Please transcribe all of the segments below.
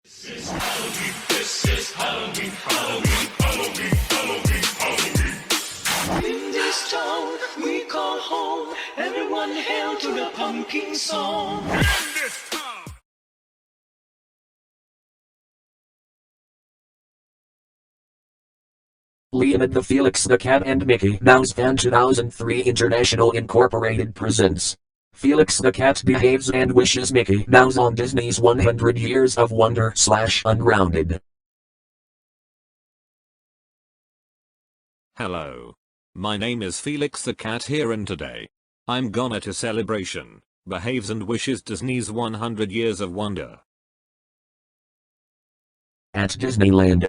This is Halloween, this is Halloween, Halloween, Halloween, Halloween, Halloween. In this town we call home, everyone hail to the pumpkin song. In this town. Leonid the Felix the Cat and Mickey Mouse Fan 2003 International Incorporated presents Felix the Cat Behaves and Wishes Mickey Mouse on Disney's 100 Years of Wonder / Ungrounded. Hello. My name is Felix the Cat here, and today I'm gonna to celebration, behaves and wishes Disney's 100 Years of Wonder. At Disneyland.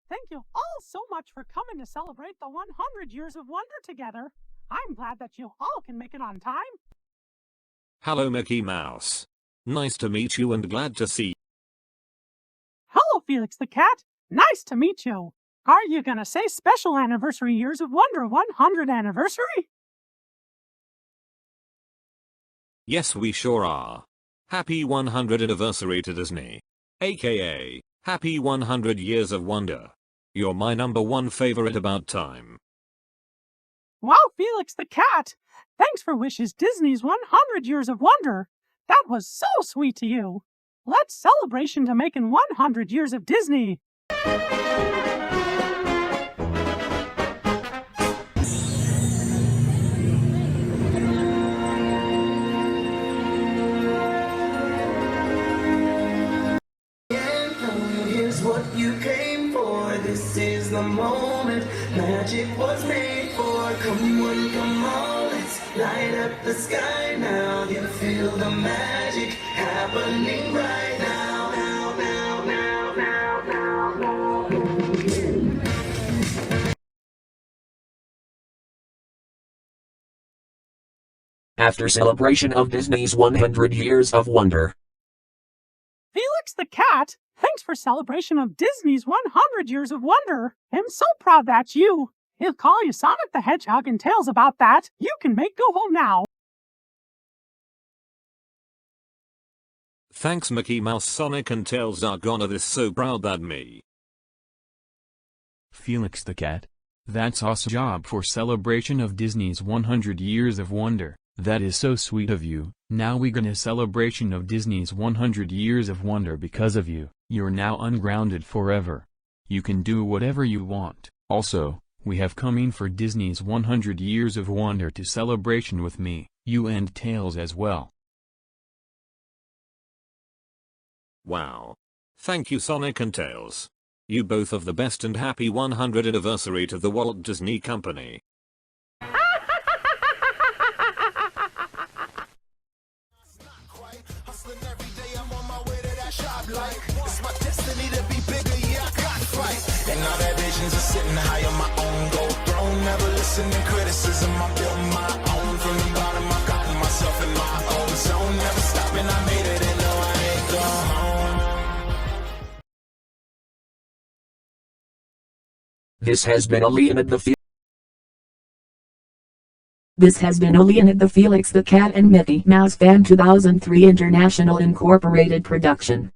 Thank you all so much for coming to celebrate the 100 Years of Wonder together. I'm glad that you all can make it on time. Hello Mickey Mouse. Nice to meet you and glad to see. Hello Felix the Cat. Nice to meet you. Are you gonna say special anniversary Years of Wonder 100 anniversary? Yes, we sure are. Happy 100 anniversary to Disney. AKA, happy 100 Years of Wonder. You're my #1 favorite about time. Wow, Felix the Cat! Thanks for wishes Disney's 100 Years of Wonder. That was so sweet to you. Let's celebration to making 100 years of Disney. Here's what you came for. This is the moment magic was made for. Come on, come on, let's light up the sky now. You feel the magic happening right now. Now, now, now, now, now, now. After celebration of Disney's 100 Years of Wonder. Felix the Cat, thanks for celebration of Disney's 100 Years of Wonder. I'm so proud that's you. He'll call you Sonic the Hedgehog and Tails about that. You can make go home now. Thanks Mickey Mouse. Sonic and Tails are gonna this so proud that me. Felix the Cat. That's awesome job for celebration of Disney's 100 Years of Wonder. That is so sweet of you. Now we gonna celebration of Disney's 100 Years of Wonder because of you. You're now ungrounded forever. You can do whatever you want. Also, we have coming for Disney's 100 Years of Wonder to celebration with me, you and Tails as well. Wow. Thank you Sonic and Tails. You both of the best, and happy 100 anniversary to the Walt Disney Company. Like, it's my destiny to be bigger, yeah, I got fight. And all that visions are sitting high on my own gold throne. Never listen to criticism, I built my own. From the bottom, I've gotten myself in my own zone. Never stopping, I made it, and no, I ain't gone home. This has been a Leonid the Felix the Cat and Mickey Mouse Fan 2003 International Incorporated production.